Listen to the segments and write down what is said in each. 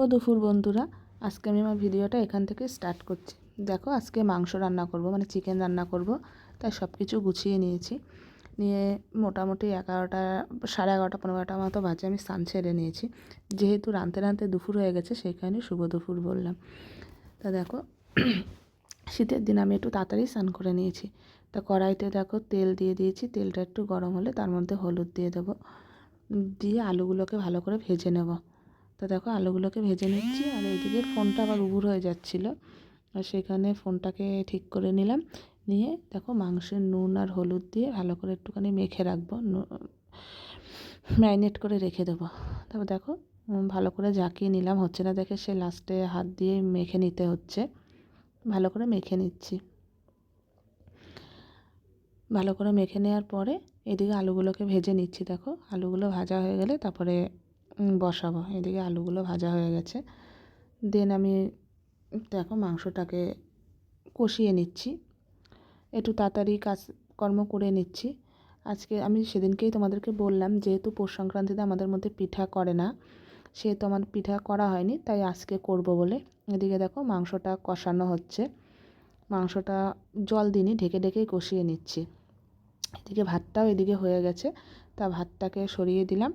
দুপুর বন্ধুরা, আজকে আমি আমার ভিডিওটা এখান থেকে স্টার্ট করছি। দেখো, আজকে মাংস রান্না করব, মানে চিকেন রান্না করব। তাই সব কিছু গুছিয়ে নিয়েছি। নিয়ে মোটামুটি 11টা, 11:30, 15টা মতো বাজে আমি স্নান সেরে নিয়েছি। যেহেতু রাঁধতে রাঁধতে দুপুর হয়ে গেছে, সেই কারণে শুভ দুপুর বললাম। তা দেখো, শীতের দিন আমি একটু তাড়াতাড়ি স্নান করে নিয়েছি। তা কড়াইতে দেখো তেল দিয়ে দিয়েছি। তেলটা একটু গরম হলে তার মধ্যে হলুদ দিয়ে দেবো, দিয়ে আলুগুলোকে ভালো করে ভেজে নেব। তো দেখো, আলুগুলোকে ভেজে নিচ্ছি, আর এইদিকে ফোনটা আবার উবুর হয়ে যাচ্ছিলো, আর সেখানে ফোনটাকে ঠিক করে নিলাম। নিয়ে দেখো, মাংসের নুন আর হলুদ দিয়ে ভালো করে একটুখানি মেখে রাখবো, ম্যারিনেট করে রেখে দেবো। তারপর দেখো, ভালো করে ঝাঁকিয়ে নিলাম, হচ্ছে না দেখে সে লাস্টে হাত দিয়ে মেখে নিতে হচ্ছে। ভালো করে মেখে নিচ্ছি। ভালো করে মেখে নেওয়ার পরে এদিকে আলুগুলোকে ভেজে নিচ্ছি। দেখো, আলুগুলো ভাজা হয়ে গেলে তারপরে বসাবো। এদিকে আলুগুলো ভাজা হয়ে গেছে। দেন আমি দেখো মাংসটাকে কষিয়ে নিচ্ছি, একটু তাড়াতাড়ি কাজকর্ম করে নিচ্ছি। আজকে আমি সেদিনকেই তোমাদেরকে বললাম, যেহেতু পৌষ সংক্রান্তিতে আমাদের মধ্যে পিঠা করে না, সেহেতু আমার পিঠা করা হয়নি, তাই আজকে করব বলে। এদিকে দেখো, মাংসটা কষানো হচ্ছে। মাংসটা জল দিইনি, ঢেকে ঢেকেই কষিয়ে নিচ্ছি। এদিকে ভাতটাও এদিকে হয়ে গেছে। তা ভাতটাকে সরিয়ে দিলাম,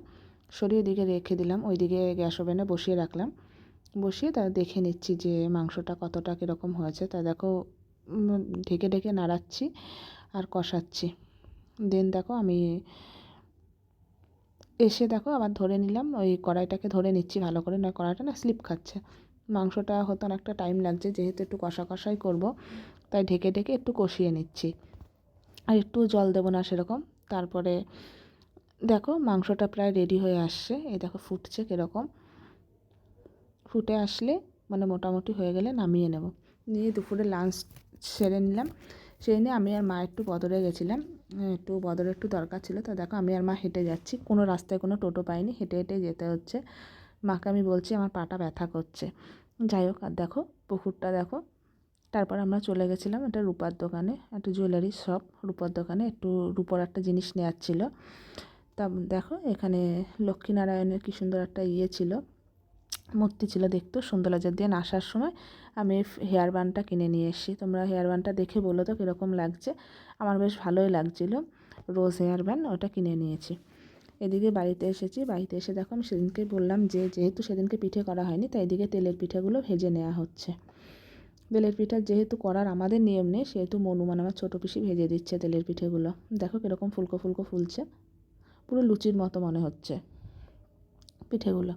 সরিয়ে দিকে রেখে দিলাম। ওইদিকে গ্যাস ওভেনে বসিয়ে রাখলাম। বসিয়ে তা দেখে নিচ্ছি যে মাংসটা কতটা কীরকম হয়েছে। তা দেখো, ঢেকে ঢেকে নাড়াচ্ছি আর কষাচ্ছি। দেন দেখো, আমি এসে দেখো আবার ধরে নিলাম, ওই কড়াইটাকে ধরে নিচ্ছি ভালো করে, না কড়াইটা না স্লিপ খাচ্ছে। মাংসটা হতে অনেকটা টাইম লাগছে, যেহেতু একটু কষা কষাই করব, তাই ঢেকে ঢেকে একটু কষিয়ে নিচ্ছি। আর একটু জল দেবো না সেরকম। তারপরে দেখো, মাংসটা প্রায় রেডি হয়ে আসছে। এই দেখো ফুটছে কীরকম, ফুটে আসলে মানে মোটামুটি হয়ে গেলে নামিয়ে নেব। নিয়ে দুপুরে লাঞ্চ সেরে নিলাম। সেই নিয়ে আমি আর মা একটু বদরে গেছিলাম, একটু বদরে একটু দরকার ছিল। তো দেখো, আমি আর মা হেঁটে যাচ্ছি, কোনো রাস্তায় কোনো টোটো পাইনি, হেঁটে হেঁটে যেতে হচ্ছে। মাকে আমি বলছি আমার পাটা ব্যথা করছে। যাই হোক, আর দেখো পুকুরটা দেখো। তারপর আমরা চলে গেছিলাম একটা রূপার দোকানে, একটা জুয়েলারি শপ, রূপার দোকানে একটু রূপোর একটা জিনিস নেওয়ার ছিল। তা দেখো, এখানে লক্ষ্মীনারায়ণের কী সুন্দর একটা ছিল, মূর্তি ছিল, দেখতেও সুন্দর লাগছে। দিয়ে আসার সময় আমি হেয়ার ব্যান্ডটা কিনে নিয়ে এসেছি। তোমরা হেয়ার ব্যান্ডটা দেখে বলো তো কীরকম লাগছে। আমার বেশ ভালোই লাগছিলো, রোজ হেয়ার ব্যান্ড, ওটা কিনে নিয়েছি। এদিকে বাড়িতে এসেছি। বাড়িতে এসে দেখো, আমি সেদিনকে বললাম যে যেহেতু সেদিনকে পিঠে করা হয়নি, তাই এদিকে তেলের পিঠেগুলো ভেজে নেওয়া হচ্ছে। তেলের পিঠা যেহেতু করার আমাদের নিয়ম নেই, সেহেতু মনু মানে আমার ছোটো পিসি ভেজে দিচ্ছে তেলের পিঠেগুলো। দেখো কীরকম ফুলকো ফুলকো ফুলছে, পুরো লুচির মতো মনে হচ্ছে পিঠেগুলো।